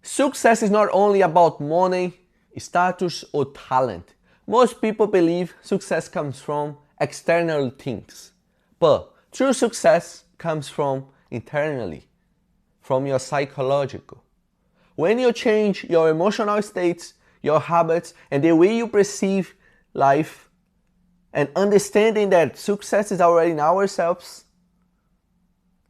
Success is not only about money, status, or talent. Most people believe success comes from external things, but true success comes from internally, from your psychological. When you change your emotional states, your habits, and the way you perceive life, and understanding that success is already in ourselves,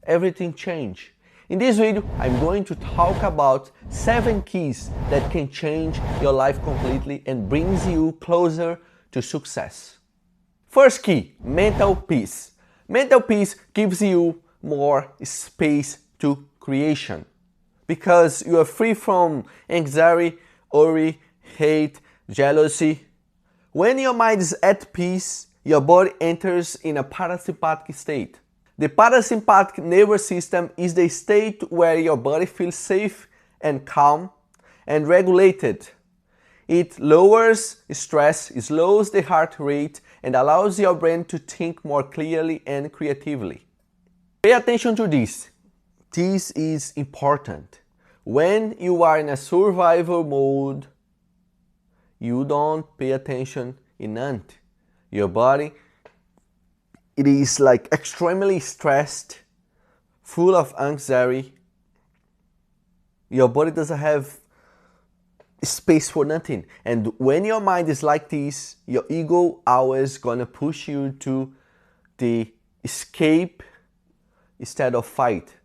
everything changes. In this video, I'm going to talk about 7 keys that can change your life completely and brings you closer to success. First key, mental peace. Mental peace gives you more space to creation because you are free from anxiety, worry, hate, jealousy. When your mind is at peace, your body enters in a parasympathetic state. The parasympathetic nervous system is the state where your body feels safe and calm and regulated. It lowers stress, it slows the heart rate, and allows your brain to think more clearly and creatively. Pay attention to this. This is important. When you are in a survival mode, you don't pay attention enough. Your body, it is like extremely stressed, full of anxiety. Your body doesn't have space for nothing. And when your mind is like this, your ego always gonna push you to the escape instead of fight.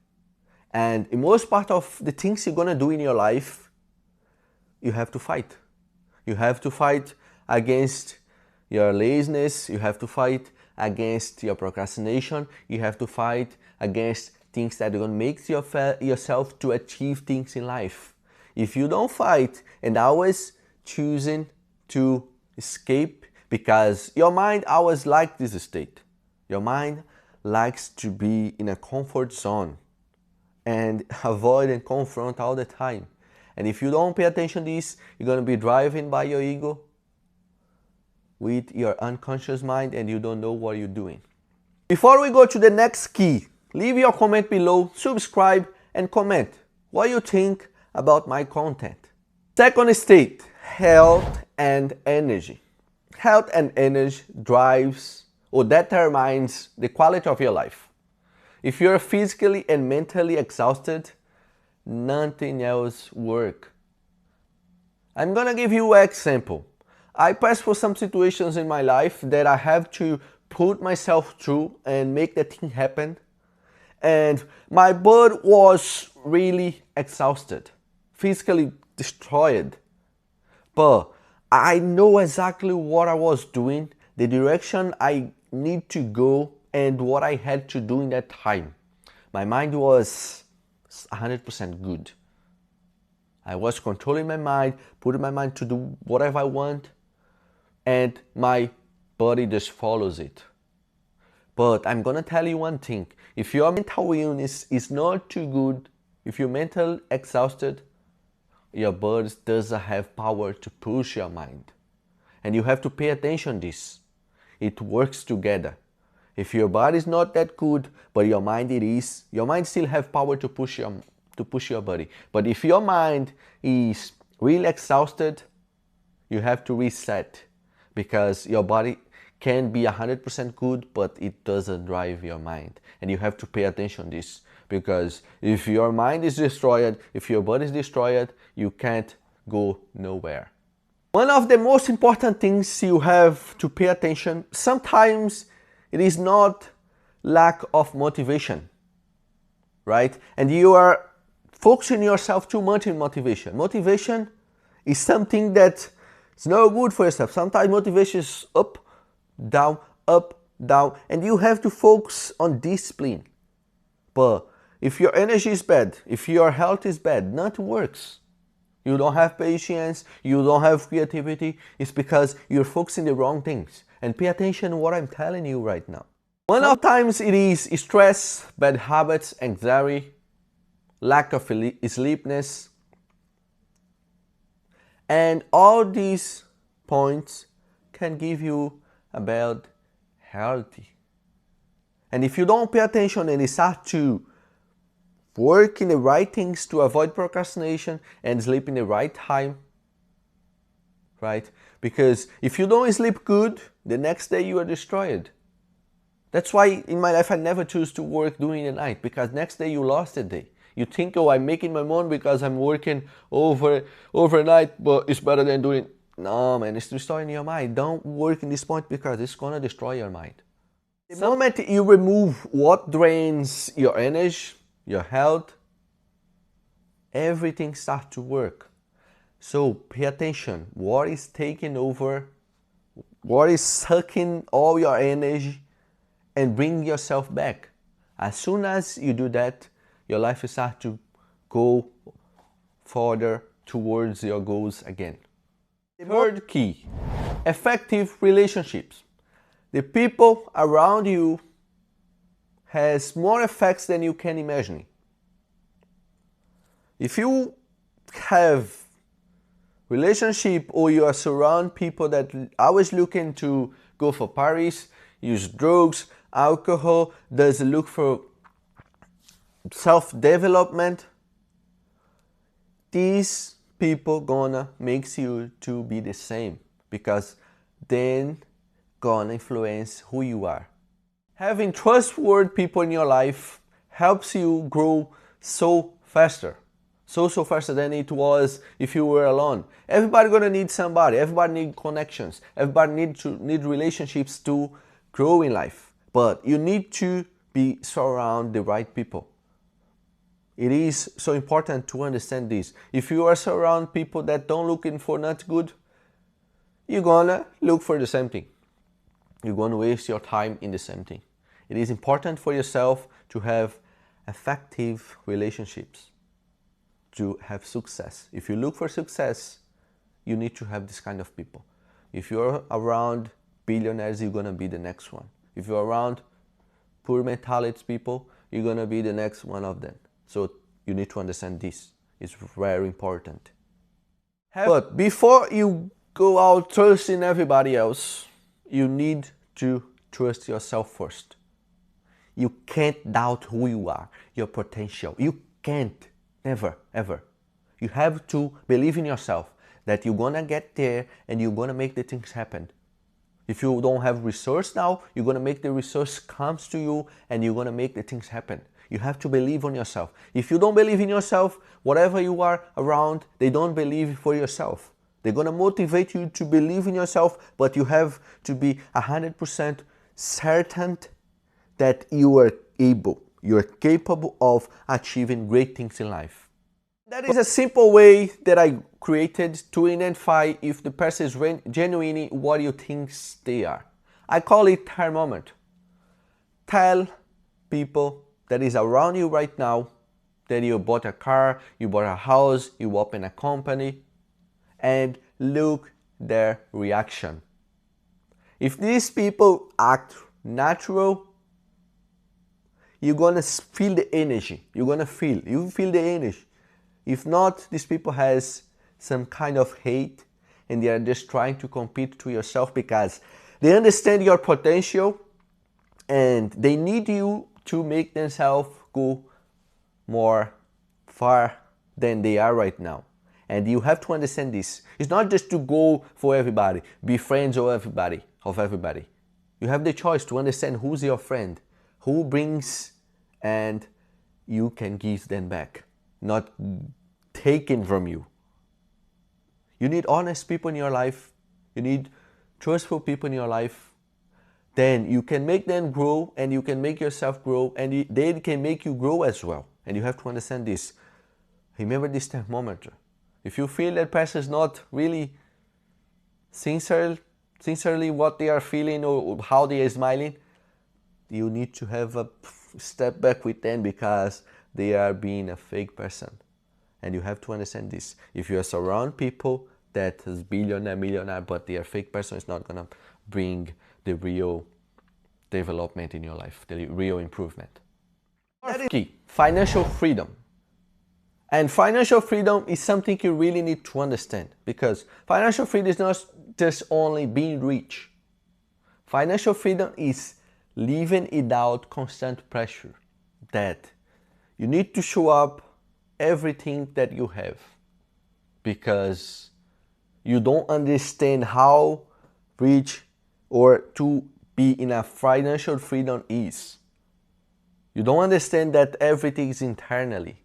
And in most part of the things you're gonna do in your life, you have to fight. You have to fight against your laziness, you have to fight against your procrastination, you have to fight against things that are going to make yourself to achieve things in life. If you don't fight and always choosing to escape, because your mind always likes this state. Your mind likes to be in a comfort zone and avoid and confront all the time. And if you don't pay attention to this, you're going to be driven by your ego with your unconscious mind and you don't know what you're doing. Before we go to the next key, leave your comment below, subscribe and comment what you think about my content. Second state, health and energy. Health and energy drives or determines the quality of your life. If you're physically and mentally exhausted, nothing else works. I'm gonna give you an example. I passed for some situations in my life that I have to put myself through and make the thing happen. And my body was really exhausted, physically destroyed. But I know exactly what I was doing, the direction I need to go, and what I had to do in that time. My mind was 100% good. I was controlling my mind, putting my mind to do whatever I want, and my body just follows it. But I'm gonna tell you one thing. If your mental illness is not too good, if you're mentally exhausted, your body doesn't have power to push your mind. And you have to pay attention to this. It works together. If your body is not that good, but your mind it is, your mind still have power to push your body. But if your mind is really exhausted, you have to reset, because your body can be 100% good, but it doesn't drive your mind. And you have to pay attention to this, because if your mind is destroyed, if your body is destroyed, you can't go nowhere. One of the most important things you have to pay attention, sometimes it is not lack of motivation, right? And you are focusing yourself too much in motivation. Motivation is something that is no good for yourself. Sometimes motivation is up, down, and you have to focus on discipline. But if your energy is bad, if your health is bad, nothing works. You don't have patience, you don't have creativity, it's because you're focusing the wrong things. And pay attention to what I'm telling you right now. Sometimes it is stress, bad habits, anxiety, lack of sleepiness, and all these points can give you a bad health. And if you don't pay attention and you start to work in the right things to avoid procrastination and sleep in the right time, right? Because if you don't sleep good, the next day you are destroyed. That's why in my life I never choose to work during the night, because next day you lost the day. You think, oh, I'm making my money because I'm working overnight, but it's better than doing. No, man, it's destroying your mind. Don't work in this point because it's gonna destroy your mind. The moment you remove what drains your energy, your health, everything starts to work. So pay attention. What is taking over? What is sucking all your energy and bring yourself back? As soon as you do that, your life will start to go further towards your goals again. The third key, effective relationships. The people around you has more effects than you can imagine. If you have relationship or you are surround people that always looking to go for parties, use drugs, alcohol, doesn't look for self-development, these people gonna makes you to be the same, because then gonna influence who you are. Having trustworthy people in your life helps you grow so faster than it was if you were alone. Everybody gonna need somebody. Everybody need connections. Everybody need relationships to grow in life. But you need to be surround the right people. It is so important to understand this. If you are surround people that don't looking for nothing good, you're gonna look for the same thing. You're gonna waste your time in the same thing. It is important for yourself to have effective relationships, to have success. If you look for success, you need to have this kind of people. If you're around billionaires, you're gonna be the next one. If you're around poor mentality people, you're gonna be the next one of them. So you need to understand this. It's very important. But before you go out trusting everybody else, you need to trust yourself first. You can't doubt who you are, your potential. You can't. Never, ever. You have to believe in yourself that you're gonna get there and you're gonna make the things happen. If you don't have resource now, you're gonna make the resource comes to you and you're gonna make the things happen. You have to believe on yourself. If you don't believe in yourself, whatever you are around, they don't believe for yourself. They're gonna motivate you to believe in yourself, but you have to be 100% certain that you are able, you're capable of achieving great things in life. That is a simple way that I created to identify if the person is genuinely what you think they are. I call it thermometer. Tell people that is around you right now that you bought a car, you bought a house, you open a company, and look their reaction. If these people act natural, you're gonna feel the energy. You feel the energy. If not, these people has some kind of hate and they are just trying to compete to yourself because they understand your potential and they need you to make themselves go more far than they are right now. And you have to understand this. It's not just to go for everybody, be friends of everybody. You have the choice to understand who's your friend, who brings, and you can give them back, not taken from you. You need honest people in your life. You need trustful people in your life. Then you can make them grow and you can make yourself grow and they can make you grow as well. And you have to understand this. Remember this thermometer. If you feel that person is not really sincerely what they are feeling or how they are smiling, you need to have a step back with them because they are being a fake person. And you have to understand this. If you are surround people that is billionaire, millionaire, but they are fake person, it's not gonna bring the real development in your life, the real improvement. That is key, financial freedom. And financial freedom is something you really need to understand because financial freedom is not just only being rich. Financial freedom is living without constant pressure, that You need to show up everything that you have, because you don't understand how rich or to be in a financial freedom is. You don't understand that everything is internally,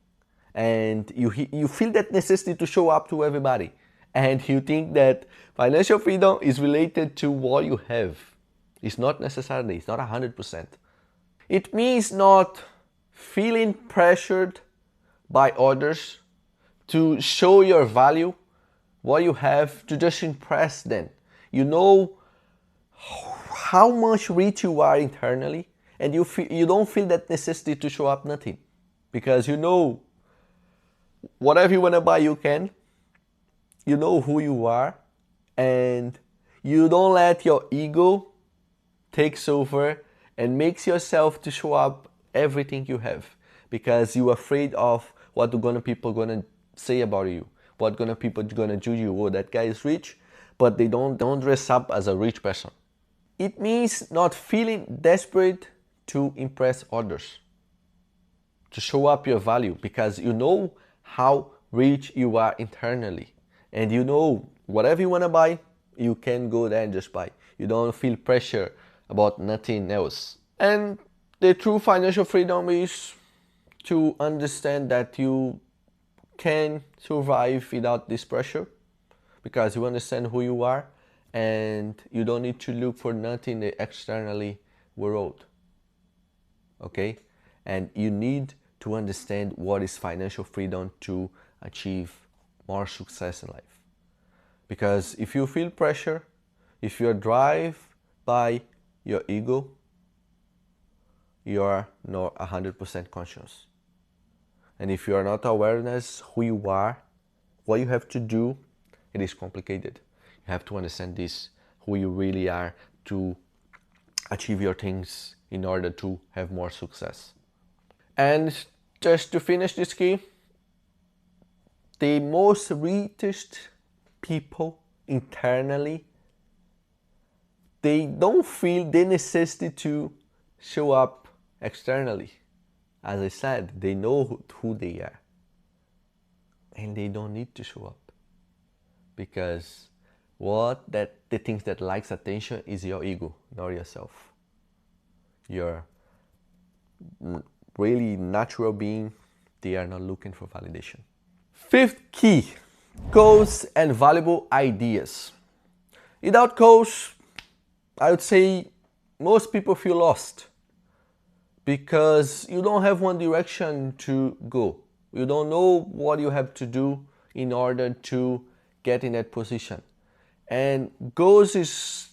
and you feel that necessity to show up to everybody, and you think that financial freedom is related to what you have. It's not necessarily, it's not 100%. It means not feeling pressured by others to show your value, what you have, to just impress them. You know how much rich you are internally, and you don't feel that necessity to show up nothing, because you know whatever you want to buy you can. You know who you are, and you don't let your ego takes over and makes yourself to show up everything you have, because you're afraid of what people gonna say about you, what people gonna judge you. Oh, that guy is rich, but they don't dress up as a rich person. It means not feeling desperate to impress others, to show up your value, because you know how rich you are internally, and you know whatever you want to buy, you can go there and just buy. You don't feel pressure about nothing else. And the true financial freedom is to understand that you can survive without this pressure, because you understand who you are, and you don't need to look for nothing in the externally world. Okay? And you need to understand what is financial freedom to achieve more success in life. Because if you feel pressure, if you're driven by your ego, you're not 100% conscious. And if you are not awareness who you are, what you have to do, it is complicated. You have to understand this, who you really are, to achieve your things in order to have more success. And just to finish this key, the most richest people internally, they don't feel the necessity to show up externally. As I said, they know who they are, and they don't need to show up, because the things that likes attention is your ego, not yourself. Your really natural being, they are not looking for validation. Fifth key, goals and valuable ideas. Without goals, I would say most people feel lost, because you don't have one direction to go. You don't know what you have to do in order to get in that position. And goals is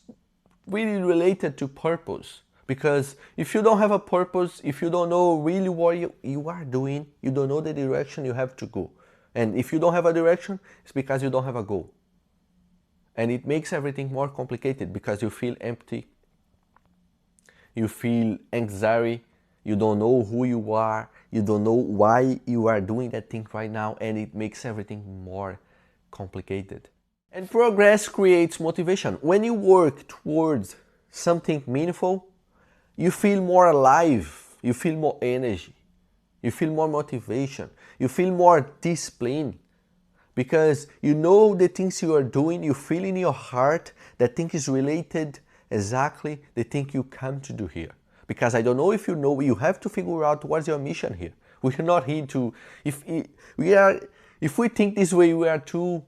really related to purpose, because if you don't have a purpose, if you don't know really what you are doing, you don't know the direction you have to go. And if you don't have a direction, it's because you don't have a goal. And it makes everything more complicated, because you feel empty, you feel anxiety, you don't know who you are, you don't know why you are doing that thing right now, and it makes everything more complicated. And progress creates motivation. When you work towards something meaningful, you feel more alive, you feel more energy, you feel more motivation, you feel more discipline, because you know the things you are doing, you feel in your heart that thing is related exactly the thing you come to do here. Because I don't know if you know, you have to figure out what's your mission here. We are not here to, if we think this way, we are too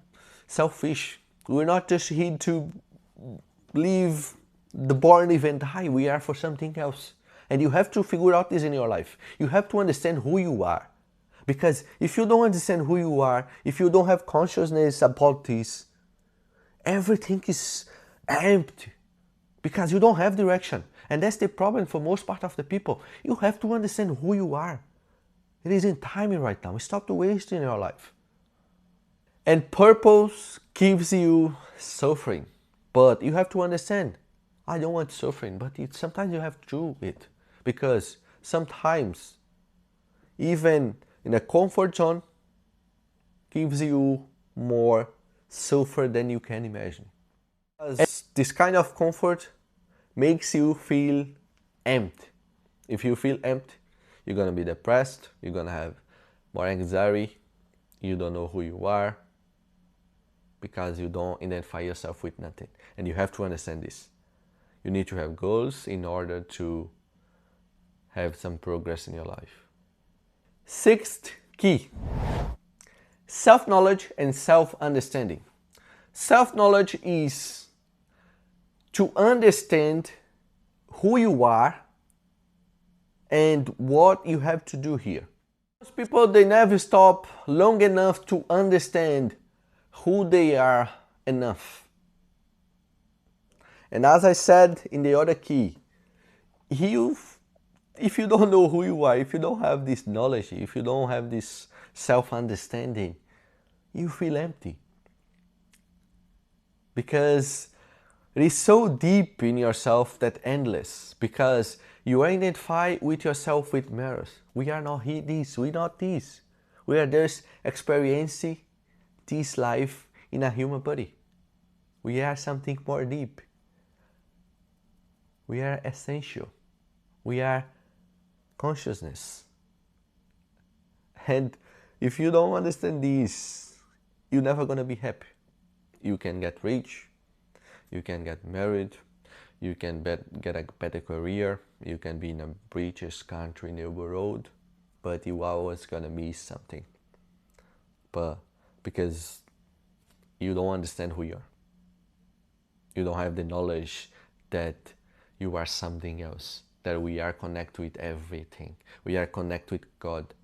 selfish. We're not just here to live the born event high. We are for something else. And you have to figure out this in your life. You have to understand who you are. Because if you don't understand who you are, if you don't have consciousness about this, everything is empty. Because you don't have direction. And that's the problem for most part of the people. You have to understand who you are. It isn't timing right now. Stop wasting your life. And purpose gives you suffering. But you have to understand, I don't want suffering, but sometimes you have to do it. Because sometimes, even in a comfort zone, gives you more suffer than you can imagine. As this kind of comfort makes you feel empty. If you feel empty, You're gonna be depressed, you're gonna have more anxiety, you don't know who you are, because you don't identify yourself with nothing. And you have to understand this. You need to have goals in order to have some progress in your life. Sixth key, self-knowledge and self-understanding. Self-knowledge is to understand who you are and what you have to do here. Most people, they never stop long enough to understand who they are enough. And as I said in the other key, if you don't know who you are, if you don't have this knowledge, if you don't have this self-understanding, you feel empty. Because it is so deep in yourself that endless. Because you identify with yourself with mirrors. We are not this, we are not this. We are just experiencing this life in a human body. We are something more deep. We are essential. We are consciousness. And if you don't understand this, you're never gonna be happy. You can get rich, you can get married, you can get a better career, you can be in the richest country in the world, but you always gonna miss something. But because you don't understand who you are. You don't have the knowledge that you are something else, that we are connected with everything. We are connected with God,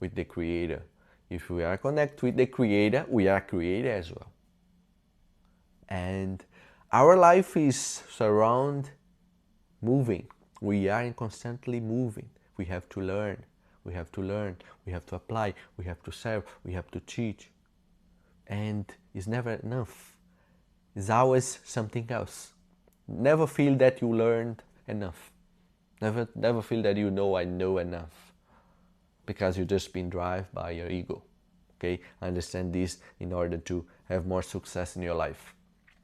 with the Creator. If we are connected with the Creator, we are created as well. And our life is surround moving. We are constantly moving. We have to learn. We have to learn. We have to apply. We have to serve. We have to teach. And it's never enough. It's always something else. Never feel that you learned enough. Never feel that I know enough. Because you've just been driven by your ego. Okay? Understand this in order to have more success in your life.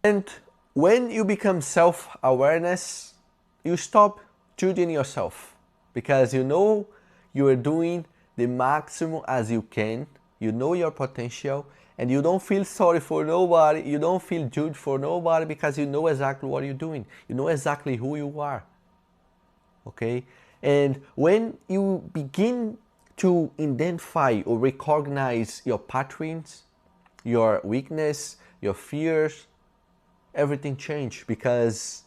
And when you become self-awareness, you stop judging yourself. Because you know you are doing the maximum as you can. You know your potential. And you don't feel sorry for nobody. You don't feel judged for nobody because you know exactly what you're doing. You know exactly who you are. Okay? And when you begin to identify or recognize your patterns, your weakness, your fears, everything changes because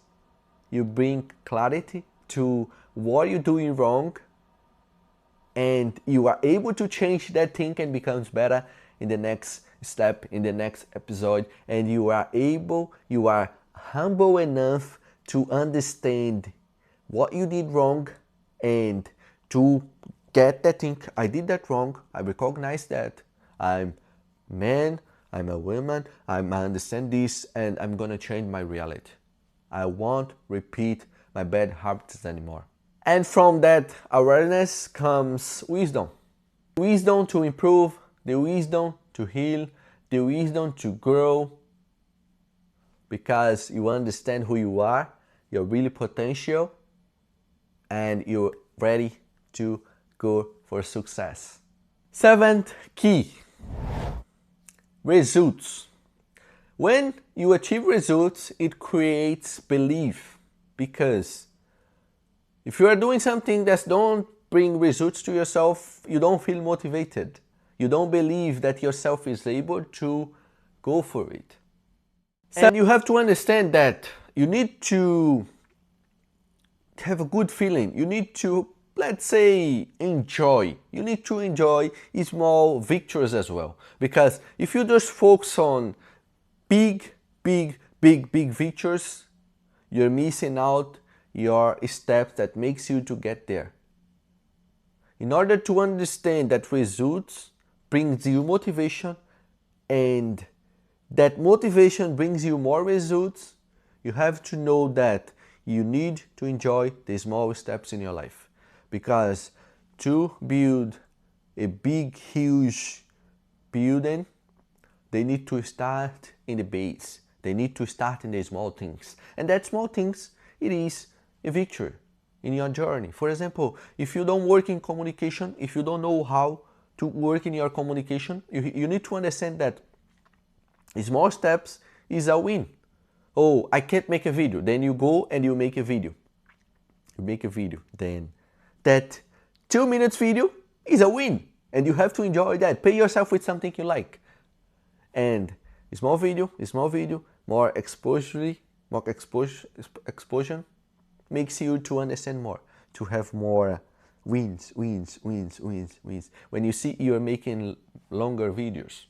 you bring clarity to what you're doing wrong, and you are able to change that thing and becomes better in the next step, in the next episode. And you are humble enough to understand what you did wrong and to get that thing. I did that wrong. I recognize that. I'm man, I'm a woman, I understand this, and I'm gonna change my reality. I won't repeat my bad habits anymore. And from that awareness comes wisdom. Wisdom to improve, the wisdom to heal, the wisdom to grow, because you understand who you are, you're really potential, and you're ready to go for success. Seventh key, results. When you achieve results, it creates belief, because if you are doing something that don't bring results to yourself, you don't feel motivated. You don't believe that yourself is able to go for it. And you have to understand that you need to have a good feeling. You need to, let's say, enjoy. You need to enjoy small victories as well. Because if you just focus on big victories, you're missing out your steps that makes you to get there. In order to understand that results brings you motivation, and that motivation brings you more results, you have to know that you need to enjoy the small steps in your life. Because to build a big, huge building, they need to start in the base. They need to start in the small things. And that small things, it is a victory. in your journey. For example, if you don't work in communication, if you don't know how to work in your communication, you need to understand that small steps is a win. Oh, I can't make a video. Then you go and you make a video. You make a video. Then that 2 minutes video is a win. And you have to enjoy that. Pay yourself with something you like. And small video, more exposure makes you to understand more, to have more wins. When you see you're making longer videos,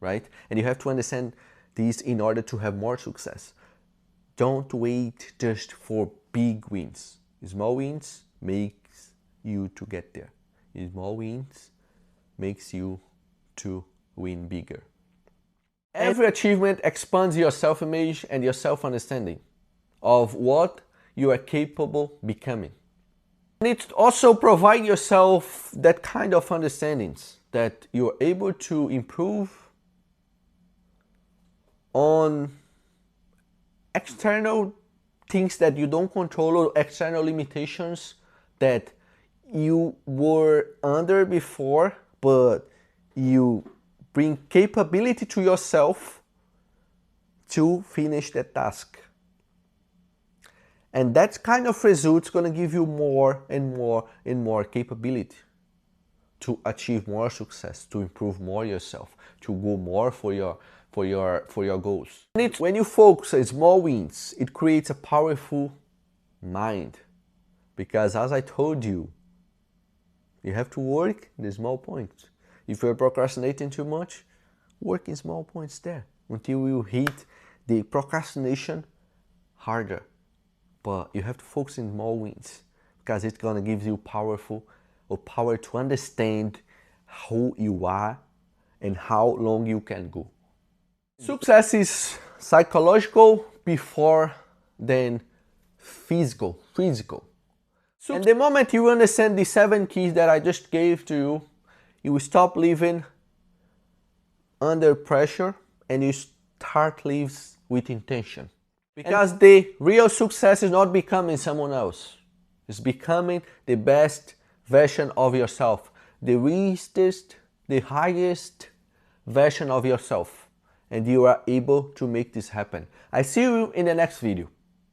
right? And you have to understand this in order to have more success. Don't wait just for big wins. Small wins makes you to get there. Small wins makes you to win bigger. Every achievement expands your self-image and your self-understanding of what you are capable becoming. And it also provides yourself that kind of understandings that you're able to improve on external things that you don't control, or external limitations that you were under before, but you bring capability to yourself to finish that task. And that kind of result's going to give you more and more capability to achieve more success, to improve more yourself, to go more for your goals. And when you focus on small wins, it creates a powerful mind. Because as I told you, you have to work in the small points. If you're procrastinating too much, work in small points there until you hit the procrastination harder. But you have to focus in small wins because it's gonna give you power to understand who you are and how long you can go. Success is psychological before than physical. And the moment you understand the 7 keys that I just gave to you, you will stop living under pressure and you start living with intention. Because the real success is not becoming someone else. It's becoming the best version of yourself. The richest, the highest version of yourself. And you are able to make this happen. I see you in the next video.